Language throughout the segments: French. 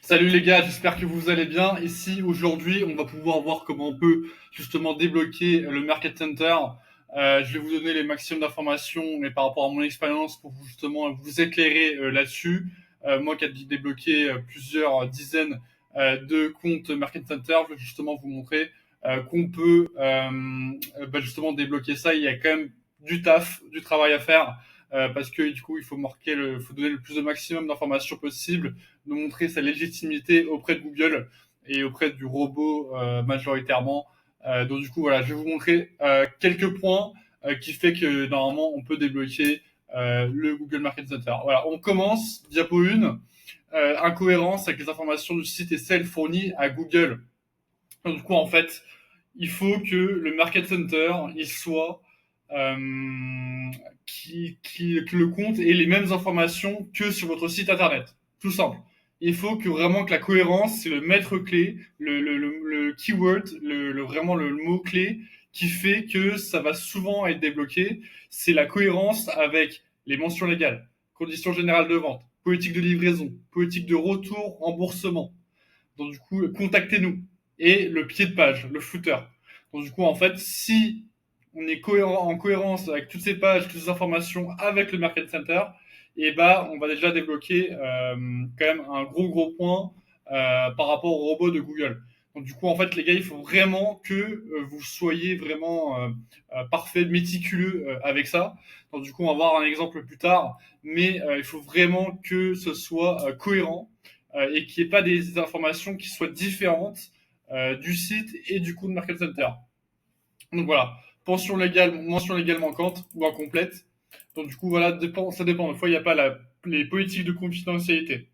Salut les gars, j'espère que vous allez bien. Ici, aujourd'hui, on va pouvoir voir comment on peut justement débloquer le Market Center. Je vais vous donner les maximums d'informations mais par rapport à mon expérience pour justement vous éclairer là-dessus. Moi qui ai débloqué plusieurs dizaines de comptes Market Center, je vais justement vous montrer qu'on peut justement débloquer ça. Il y a quand même du taf, du travail à faire. Parce que du coup, il faut faut donner le plus de maximum d'informations possible, de montrer sa légitimité auprès de Google et auprès du robot majoritairement. Donc du coup, voilà, je vais vous montrer quelques points qui fait que normalement on peut débloquer le Google Market Center. Voilà, on commence. Diapo 1. Incohérence avec les informations du site et celles fournies à Google. Donc, du coup, en fait, il faut que le Market Center, il soit que le compte ait les mêmes informations que sur votre site internet. Tout simple. Il faut que vraiment que la cohérence, c'est le maître clé, le keyword, vraiment le mot clé qui fait que ça va souvent être débloqué. C'est la cohérence avec les mentions légales, conditions générales de vente, politique de livraison, politique de retour, remboursement. Donc du coup, contactez-nous. Et le pied de page, le footer. Donc du coup, en fait, si on est en cohérence avec toutes ces pages, toutes ces informations avec le Market Center, et bah, on va déjà débloquer quand même un gros point par rapport au robot de Google. Donc du coup, en fait, les gars, il faut vraiment que vous soyez vraiment parfait, méticuleux avec ça. Donc du coup, on va voir un exemple plus tard, mais il faut vraiment que ce soit cohérent et qu'il n'y ait pas des informations qui soient différentes du site et du coup de Market Center. Donc voilà, mention légale manquante ou incomplète. Donc du coup voilà, ça dépend. Des fois il n'y a pas les politiques de confidentialité.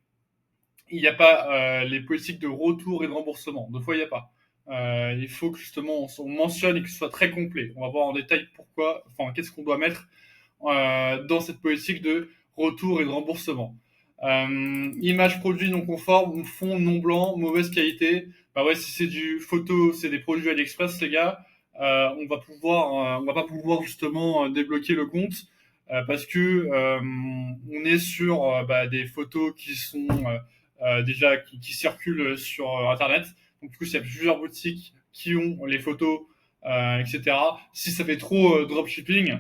Il n'y a pas les politiques de retour et de remboursement. Des fois il n'y a pas. Il faut que justement on mentionne et que ce soit très complet. On va voir en détail pourquoi, enfin qu'est-ce qu'on doit mettre dans cette politique de retour et de remboursement. Image produit non conforme, fond non blanc, mauvaise qualité. Bah ouais, si c'est du photo, c'est des produits AliExpress, les gars, on va pas pouvoir justement débloquer le compte parce que on est sur des photos qui sont déjà qui circulent sur Internet. Donc du coup, il y a plusieurs boutiques qui ont les photos, etc. Si ça fait trop dropshipping,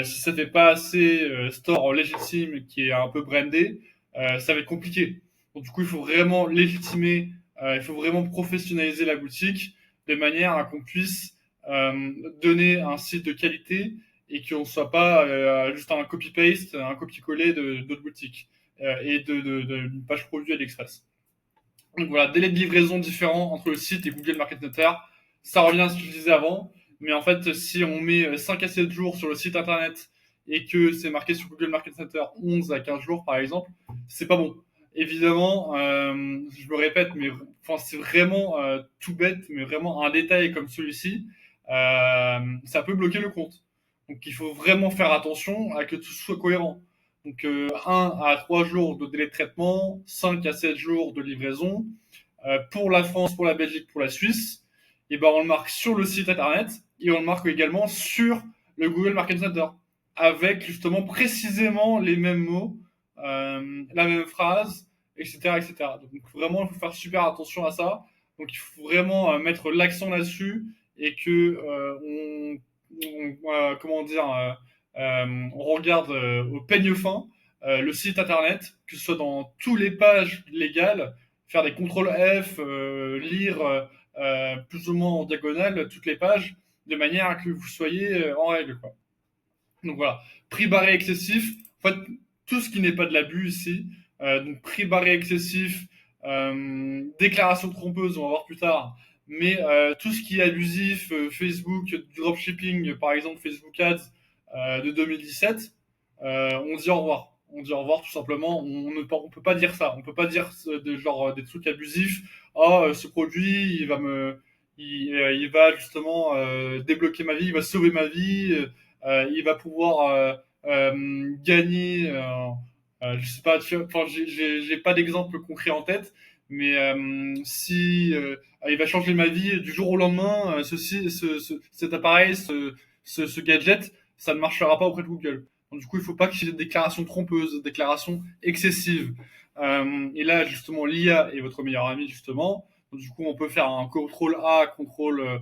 si ça fait pas assez store légitime qui est un peu brandé, ça va être compliqué. Donc du coup, il faut vraiment légitimer, il faut vraiment professionnaliser la boutique de manière à qu'on puisse donner un site de qualité et qu'on ne soit pas juste un copy-paste, un copier-coller d'autres boutiques et d'une page produit AliExpress. Donc voilà, délai de livraison différent entre le site et Google Market Center. Ça revient à ce que je disais avant. Mais en fait, si on met 5 à 7 jours sur le site internet et que c'est marqué sur Google Market Center 11 à 15 jours, par exemple, c'est pas bon. Évidemment, je me répète, mais enfin, c'est vraiment tout bête, mais vraiment un détail comme celui-ci, ça peut bloquer le compte. Donc il faut vraiment faire attention à que tout soit cohérent. Donc 1 à 3 jours de délai de traitement, 5 à 7 jours de livraison. Pour la France, pour la Belgique, pour la Suisse, et ben on le marque sur le site internet et on le marque également sur le Google Market Center avec justement précisément les mêmes mots, la même phrase, etc., etc. Donc vraiment, il faut faire super attention à ça. Donc il faut vraiment mettre l'accent là-dessus et que comment dire, on regarde au peigne fin le site internet, que ce soit dans toutes les pages légales, faire des contrôles F, lire plus ou moins en diagonale toutes les pages, de manière à que vous soyez en règle, quoi. Donc voilà, prix barré excessif, en fait, tout ce qui n'est pas de l'abus ici, donc prix barré excessif, déclaration trompeuse, on va voir plus tard, mais tout ce qui est abusif, Facebook, du dropshipping, par exemple Facebook Ads de 2017, on dit au revoir. On dit au revoir tout simplement. On peut pas dire ça. On peut pas dire de genre des trucs abusifs. Oh, ce produit, il va justement débloquer ma vie, il va sauver ma vie, il va pouvoir gagner. Je sais pas, enfin, j'ai pas d'exemple concret en tête, mais si il va changer ma vie du jour au lendemain, cet appareil, ce gadget, ça ne marchera pas auprès de Google. Donc, du coup, il ne faut pas qu'il y ait des déclarations trompeuses, des déclarations excessives. Et là, justement, l'IA est votre meilleur ami, justement. Donc, du coup, on peut faire un contrôle A, contrôle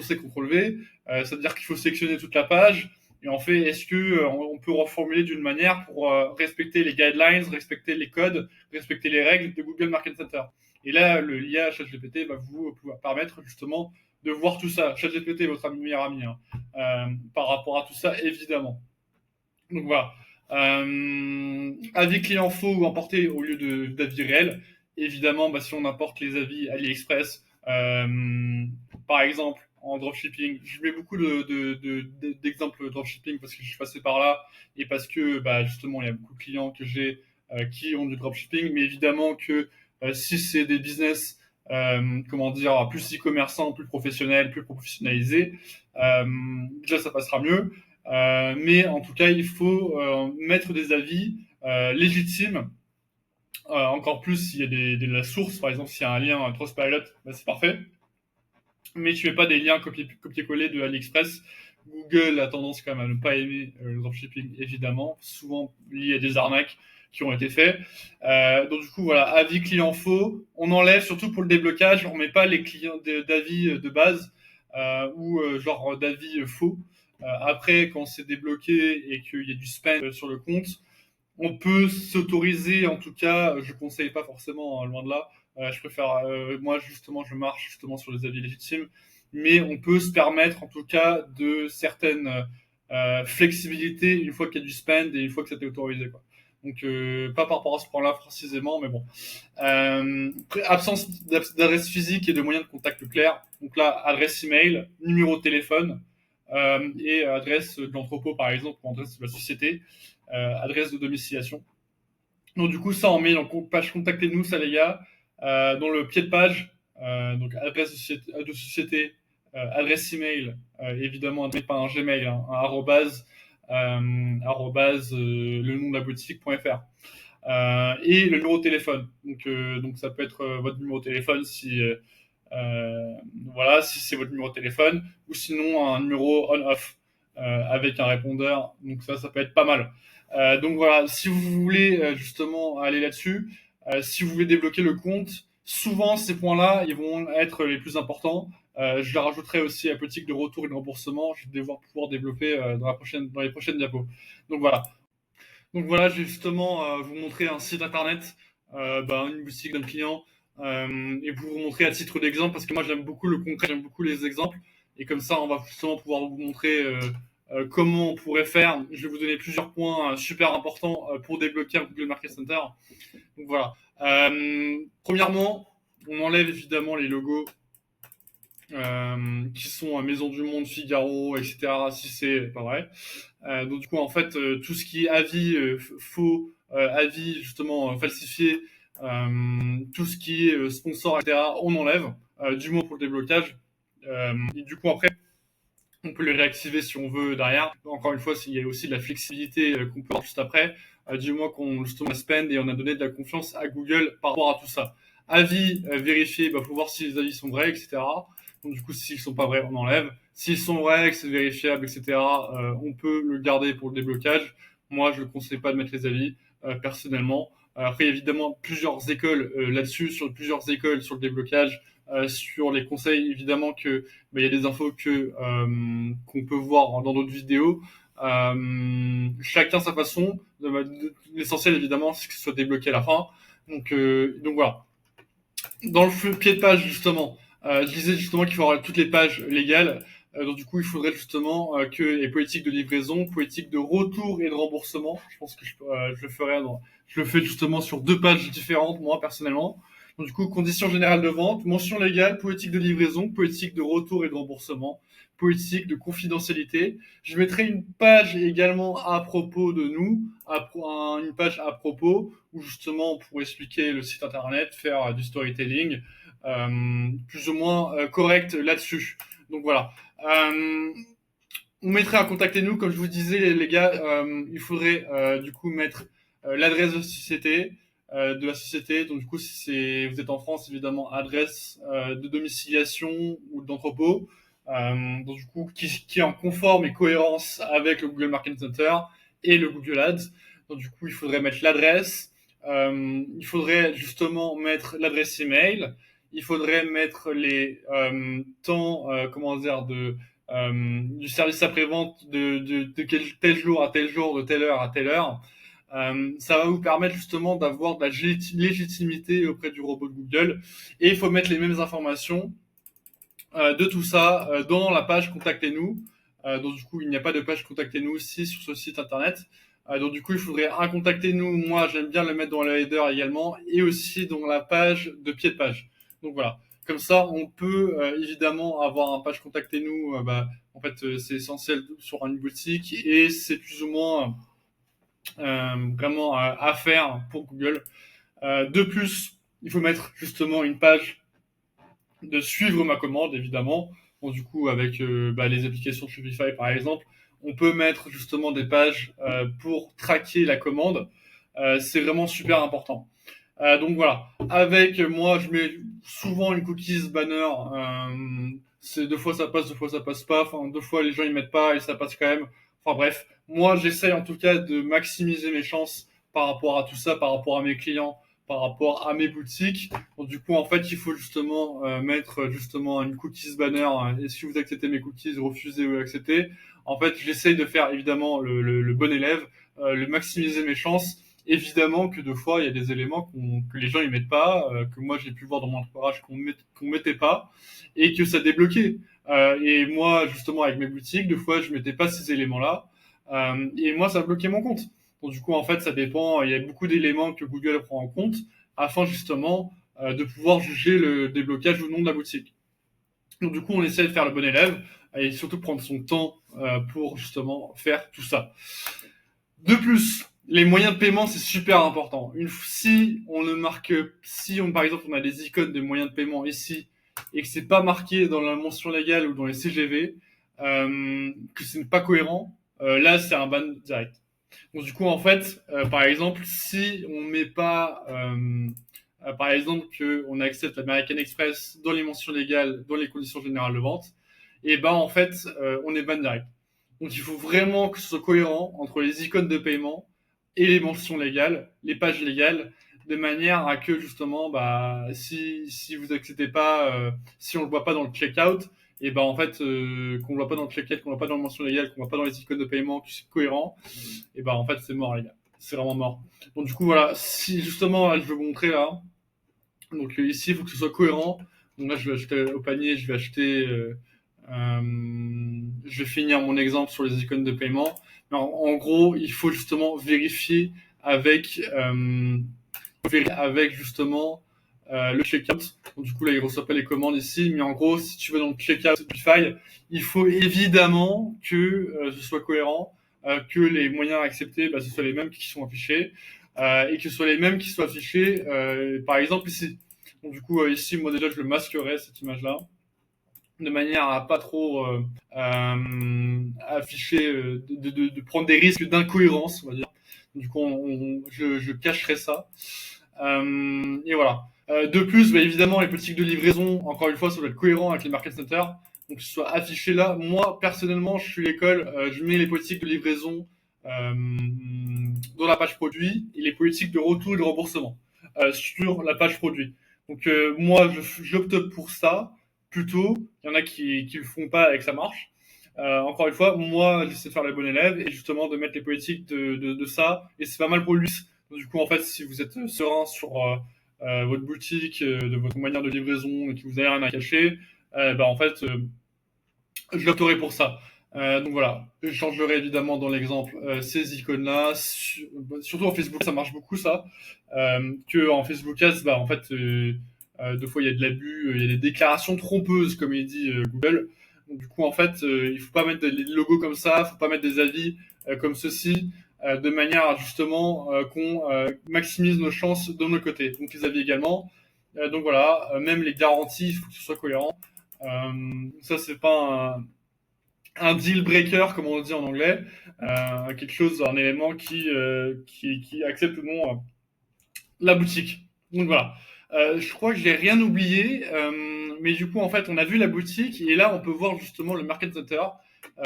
C, contrôle V. Ça veut dire qu'il faut sélectionner toute la page. Et en fait, est-ce que on peut reformuler d'une manière pour respecter les guidelines, respecter les codes, respecter les règles de Google Market Center. Et là, l'IA ChatGPT va vous pouvoir permettre justement de voir tout ça. ChatGPT est votre meilleur ami hein, par rapport à tout ça, évidemment. Donc voilà. Avis client faux ou importé au lieu d'avis réel. Évidemment, bah, si on importe les avis AliExpress, par exemple, en dropshipping, je mets beaucoup d'exemples dropshipping parce que je suis passé par là et parce que bah, justement, il y a beaucoup de clients que j'ai qui ont du dropshipping. Mais évidemment que si c'est des business, comment dire, plus e-commerçants, plus professionnels, plus professionnalisés, déjà ça passera mieux. Mais en tout cas, il faut mettre des avis légitimes. Encore plus s'il y a de la source, par exemple, s'il y a un lien Trustpilot, bah, c'est parfait. Mais tu fais pas des liens copier-coller de AliExpress. Google a tendance quand même à ne pas aimer le dropshipping, évidemment, souvent lié à des arnaques qui ont été faites. Donc du coup, voilà, avis client faux, on enlève surtout pour le déblocage, on met pas les clients d'avis de base ou genre d'avis faux. Après, quand c'est débloqué et qu'il y a du spam sur le compte, on peut s'autoriser, en tout cas, je conseille pas forcément, hein, loin de là. Je préfère, moi justement, je marche justement sur les avis légitimes, mais on peut se permettre, en tout cas, de certaines flexibilités une fois qu'il y a du spend et une fois que ça a été autorisé, quoi. Donc, pas par rapport à ce point-là précisément, mais bon. Absence d'adresse physique et de moyens de contact clairs. Donc là, adresse email, numéro de téléphone et adresse de l'entrepôt, par exemple, ou adresse de la société, adresse de domiciliation. Donc du coup, ça on met dans page contactez-nous, ça les gars, dans le pied de page, donc adresse de société, adresse email, évidemment pas un Gmail, hein, un arrobase, le nom de la boutique.fr. Et le numéro de téléphone. Donc ça peut être votre numéro de téléphone si voilà, si c'est votre numéro de téléphone, ou sinon un numéro on-off avec un répondeur. Donc ça peut être pas mal. Donc voilà, si vous voulez justement aller là-dessus, si vous voulez débloquer le compte, souvent ces points-là, ils vont être les plus importants. Je leur rajouterai aussi la politique de retour et de remboursement. Je vais devoir pouvoir développer dans les prochaines diapos. Donc voilà. Donc voilà, je vais justement vous montrer un site internet, une boutique d'un client, et pour vous montrer à titre d'exemple, parce que moi j'aime beaucoup le concret, j'aime beaucoup les exemples, et comme ça on va justement pouvoir vous montrer comment on pourrait faire. Je vais vous donner plusieurs points super importants pour débloquer un Google Market Center. Donc voilà. Premièrement, on enlève évidemment les logos qui sont Maison du Monde, Figaro, etc. Si c'est pas vrai. Donc du coup, en fait, tout ce qui est avis faux, avis justement falsifié, tout ce qui est sponsor, etc., on enlève, du moins pour le déblocage. Et du coup, après, on peut les réactiver si on veut derrière. Encore une fois, il y a aussi de la flexibilité qu'on peut avoir juste après, du moins qu'on justement spend et on a donné de la confiance à Google par rapport à tout ça. Avis vérifié, faut voir si les avis sont vrais, etc. Donc du coup, s'ils sont pas vrais, on enlève. S'ils sont vrais, que c'est vérifiable, etc., on peut le garder pour le déblocage. Moi, je ne conseille pas de mettre les avis, personnellement. Après, il y a évidemment plusieurs écoles là-dessus, sur plusieurs écoles sur le déblocage, sur les conseils, évidemment que il y a des infos qu'on peut voir dans d'autres vidéos. Chacun sa façon. L'essentiel, évidemment, c'est que ce soit débloqué à la fin. Donc voilà. Dans le pied de page, justement, je disais justement qu'il faut avoir toutes les pages légales. Donc du coup, il faudrait justement que les politiques de livraison, politiques de retour et de remboursement. Je pense que je le ferai. Je le fais justement sur 2 pages différentes, moi personnellement. Donc du coup, conditions générales de vente, mention légale, politique de livraison, politique de retour et de remboursement, politique de confidentialité. Je mettrai une page également à propos de nous, une page à propos où justement pour expliquer le site internet, faire du storytelling, plus ou moins correct là-dessus. Donc voilà. On mettrait à contacter nous, comme je vous disais les gars, il faudrait du coup mettre l'adresse de la société. Donc du coup, si vous êtes en France, évidemment, adresse de domiciliation ou d'entrepôt. Donc du coup, qui est en conforme et cohérence avec le Google Marketing Center et le Google Ads. Donc du coup, il faudrait mettre l'adresse, il faudrait justement mettre l'adresse email, il faudrait mettre les temps, comment dire, du service après-vente de tel jour à tel jour, de telle heure à telle heure. Ça va vous permettre justement d'avoir de la légitimité auprès du robot de Google. Et il faut mettre les mêmes informations de tout ça dans la page Contactez-nous. Donc du coup, il n'y a pas de page Contactez-nous aussi sur ce site internet. Donc du coup, il faudrait un Contactez-nous. Moi, j'aime bien le mettre dans le header également et aussi dans la page de pied de page. Donc voilà. Comme ça, on peut évidemment avoir un page Contactez-nous. En fait, c'est essentiel sur une boutique et c'est plus ou moins vraiment à faire pour Google. De plus, il faut mettre justement une page de suivre ma commande, évidemment. Bon, du coup, avec les applications Shopify, par exemple, on peut mettre justement des pages pour traquer la commande. C'est vraiment super important. Donc voilà. Avec moi, je mets souvent une cookies banner. C'est deux fois ça passe, deux fois ça passe pas. Enfin, deux fois les gens ils mettent pas et ça passe quand même. Enfin bref, moi j'essaye en tout cas de maximiser mes chances par rapport à tout ça, par rapport à mes clients, par rapport à mes boutiques. Donc du coup en fait il faut justement mettre justement une cookies banner. Et si vous acceptez mes cookies, refusez ou acceptez. En fait j'essaye de faire évidemment le bon élève, le maximiser mes chances. Évidemment que deux fois il y a des éléments que les gens ils mettent pas, que moi j'ai pu voir dans mon entourage qu'on mettait pas et que ça débloquait. Et moi justement avec mes boutiques, deux fois je mettais pas ces éléments-là et moi ça bloquait mon compte. Donc du coup en fait ça dépend. Il y a beaucoup d'éléments que Google prend en compte afin justement de pouvoir juger le déblocage ou non de la boutique. Donc du coup on essaie de faire le bon élève et surtout prendre son temps pour justement faire tout ça. De plus, les moyens de paiement, c'est super important. Si on ne marque, si on, par exemple, on a des icônes de moyens de paiement ici et que c'est pas marqué dans la mention légale ou dans les CGV, que ce n'est pas cohérent, là, c'est un ban direct. Donc, du coup, en fait, par exemple, si on met pas, par exemple, que on accepte l'American Express dans les mentions légales, dans les conditions générales de vente, et ben, en fait, on est ban direct. Donc il faut vraiment que ce soit cohérent entre les icônes de paiement et les mentions légales, les pages légales, de manière à que justement, si vous acceptez pas, si on le voit pas dans le checkout, et ben en fait, qu'on le voit pas dans le checkout, qu'on le voit pas dans la mention légale, qu'on le voit pas dans les icônes de paiement, que c'est cohérent, et ben en fait c'est mort les gars, c'est vraiment mort. Donc du coup voilà, si justement là, je veux vous montrer là, donc ici il faut que ce soit cohérent. Donc là je vais acheter au panier, je vais acheter je vais finir mon exemple sur les icônes de paiement. Mais en gros, il faut justement vérifier avec, avec justement le checkout. Donc, du coup, là, il ne reçoit pas les commandes ici. Mais en gros, si tu vas dans le checkout Shopify, il faut évidemment que ce soit cohérent, que les moyens acceptés, ce soient les mêmes qui sont affichés. Et que ce soit les mêmes qui soient affichés, par exemple, ici. Donc, du coup, ici, moi, déjà, je le masquerai, cette image-là de manière à pas trop afficher, de prendre des risques d'incohérence, on va dire. Du coup, je cacherai ça. Et voilà. De plus, évidemment, les politiques de livraison, encore une fois, ça doit être cohérent avec les market centers. Donc, que ce soit affiché là. Moi, personnellement, je suis l'école, je mets les politiques de livraison dans la page produit et les politiques de retour et de remboursement sur la page produit. Donc, moi, j'opte pour ça plutôt. Il y en a qui le font pas et que ça marche. Encore une fois, moi, j'essaie de faire le bon élève et justement de mettre les politiques de ça. Et c'est pas mal pour lui. Donc, du coup, en fait, si vous êtes serein sur votre boutique, de votre manière de livraison et que vous avez rien à cacher, en fait, je l'opterai pour ça. Donc voilà, je changerai évidemment dans l'exemple ces icônes-là. Surtout en Facebook, ça marche beaucoup ça. Que en Facebook Ads, en fait, deux fois il y a de l'abus, il y a des déclarations trompeuses, comme il dit Google. Donc, du coup, en fait, il faut pas mettre des logos comme ça, il faut pas mettre des avis comme ceci, de manière à justement qu'on maximise nos chances de nos côtés. Donc les avis également. Donc voilà, même les garanties, il faut que ce soit cohérent. Ça, c'est pas un deal breaker, comme on dit en anglais, quelque chose, un élément qui accepte ou non la boutique. Donc voilà. Je crois que j'ai rien oublié, mais du coup, en fait, on a vu la boutique et là, on peut voir justement le market center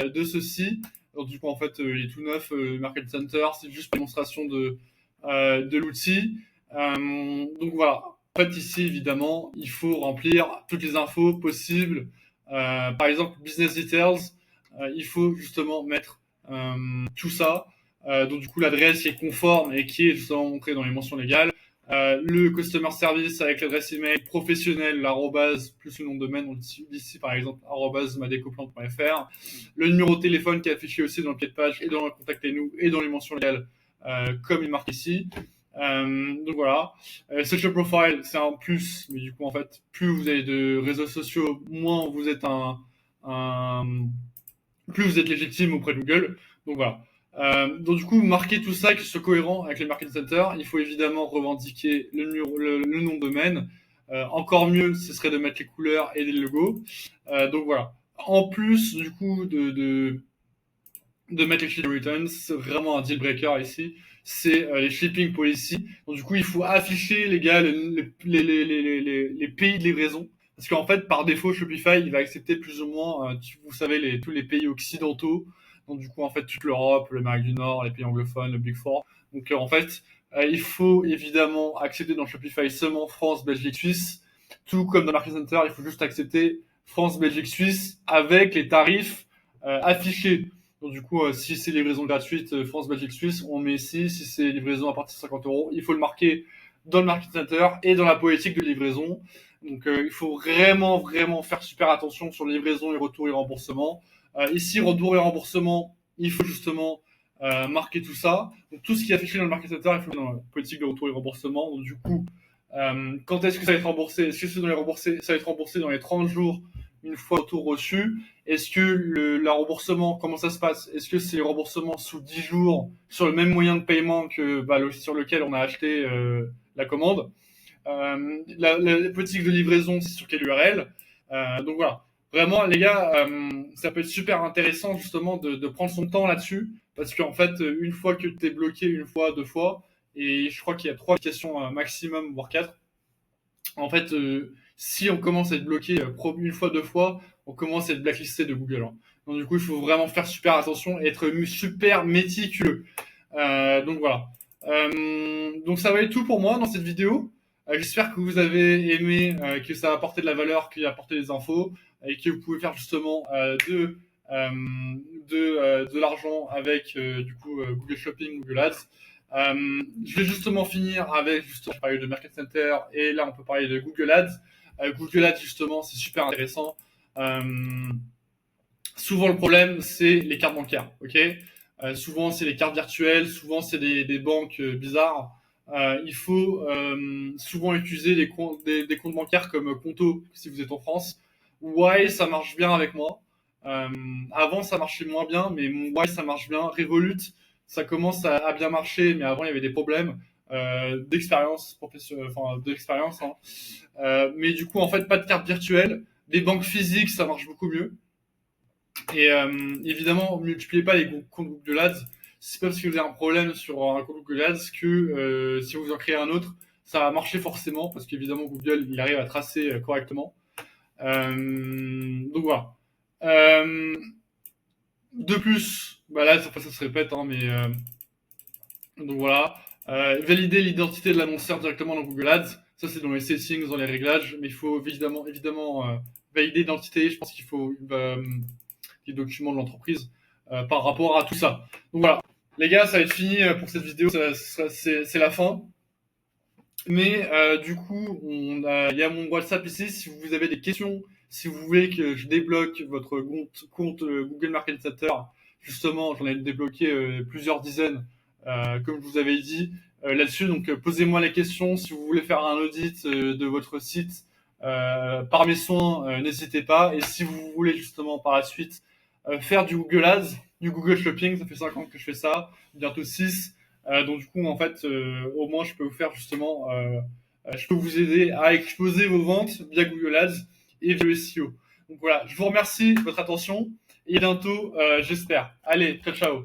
de ceci. Donc, du coup, en fait, il est tout neuf, le market center, c'est juste une démonstration de l'outil. Donc voilà. En fait, ici, évidemment, il faut remplir toutes les infos possibles. Par exemple, business details, il faut justement mettre tout ça. Donc du coup, l'adresse qui est conforme et qui est justement montrée dans les mentions légales. Le customer service avec l'adresse email professionnelle, l'arrobase plus le nom de domaine, on dit ici par exemple @madecoplante.fr. Le numéro de téléphone qui est affiché aussi dans le pied de page et dans le contactez-nous et dans les mentions légales, comme il marque ici. Donc voilà. Social profile, c'est un plus, mais du coup en fait, plus vous avez de réseaux sociaux, moins vous êtes un plus vous êtes légitime auprès de Google. Donc voilà. Donc du coup, marquer tout ça, que ce soit cohérent avec les marketing centers, il faut évidemment revendiquer le nom de domaine. Encore mieux, ce serait de mettre les couleurs et les logos. Donc voilà. En plus, du coup, de mettre les shipping returns, c'est vraiment un deal breaker ici. C'est les shipping policy. Donc du coup, il faut afficher les gars les pays de livraison. Parce qu'en fait, par défaut, Shopify, il va accepter plus ou moins, vous savez, tous les pays occidentaux. Donc du coup, en fait, toute l'Europe, l'Amérique du Nord, les pays anglophones, le Big Four. Donc en fait, il faut évidemment accepter dans Shopify seulement France, Belgique, Suisse. Tout comme dans Market Center, il faut juste accepter France, Belgique, Suisse avec les tarifs affichés. Donc du coup, si c'est livraison gratuite France, Belgique, Suisse, on met ici. Si c'est livraison à partir de 50 euros, il faut le marquer dans le Market Center et dans la politique de livraison. Donc il faut vraiment faire super attention sur livraison et retour et remboursement. Ici, retour et remboursement, il faut justement marquer tout ça. Donc tout ce qui est affiché dans le Market Center, il faut dans la politique de retour et remboursement. Donc du coup, quand est-ce que ça va être remboursé? Est-ce que ça va être remboursé dans les 30 jours une fois le retour reçu? Est-ce que le remboursement, comment ça se passe? Est-ce que c'est le remboursement sous 10 jours sur le même moyen de paiement que sur lequel on a acheté la commande? La politique de livraison, c'est sur quelle URL? Donc voilà. Vraiment, les gars, ça peut être super intéressant justement de prendre son temps là-dessus, parce qu'en fait, une fois que tu es bloqué une fois, deux fois, et je crois qu'il y a 3 questions maximum, voire 4, en fait, si on commence à être bloqué une fois, deux fois, on commence à être blacklisté de Google, hein. Donc du coup, il faut vraiment faire super attention et être super méticuleux. Donc voilà. Donc ça va être tout pour moi dans cette vidéo. J'espère que vous avez aimé, que ça a apporté de la valeur, qu'il a apporté des infos et que vous pouvez faire justement de l'argent avec du coup Google Shopping, Google Ads. Je vais justement finir avec, justement, je parlais de Market Center et là on peut parler de Google Ads. Google Ads justement, c'est super intéressant. Souvent le problème c'est les cartes bancaires, ok. Souvent c'est les cartes virtuelles, souvent c'est des banques bizarres. Il faut souvent utiliser des comptes bancaires comme Conto si vous êtes en France. Wise ça marche bien avec moi. Avant ça marchait moins bien, mais mon Wise ça marche bien. Revolut ça commence à bien marcher, mais avant il y avait des problèmes d'expérience professionnelle, enfin d'expérience. Hein. Mais du coup en fait pas de carte virtuelle. Des banques physiques ça marche beaucoup mieux. Et évidemment, multipliez pas les comptes Google Ads. C'est pas parce que vous avez un problème sur un compte Google Ads que si vous en créez un autre, ça va marcher forcément, parce qu'évidemment Google il arrive à tracer correctement. Donc voilà. De plus, bah là ça se répète, hein, mais donc voilà. Valider l'identité de l'annonceur directement dans Google Ads. Ça c'est dans les settings, dans les réglages, mais il faut évidemment valider l'identité. Je pense qu'il faut les documents de l'entreprise par rapport à tout ça. Donc voilà, les gars, ça va être fini pour cette vidéo, c'est la fin. Mais du coup, il y a mon WhatsApp ici, si vous avez des questions, si vous voulez que je débloque votre compte Google Marketing Center, justement, j'en ai débloqué plusieurs dizaines, comme je vous avais dit là-dessus. Donc posez-moi les questions, si vous voulez faire un audit de votre site par mes soins, n'hésitez pas. Et si vous voulez justement par la suite faire du Google Ads, du Google Shopping, ça fait 5 ans que je fais ça, bientôt 6. Donc du coup, en fait, au moins, je peux vous faire justement, je peux vous aider à exposer vos ventes via Google Ads et via le SEO. Donc voilà, je vous remercie de votre attention et à bientôt, j'espère. Allez, ciao, ciao.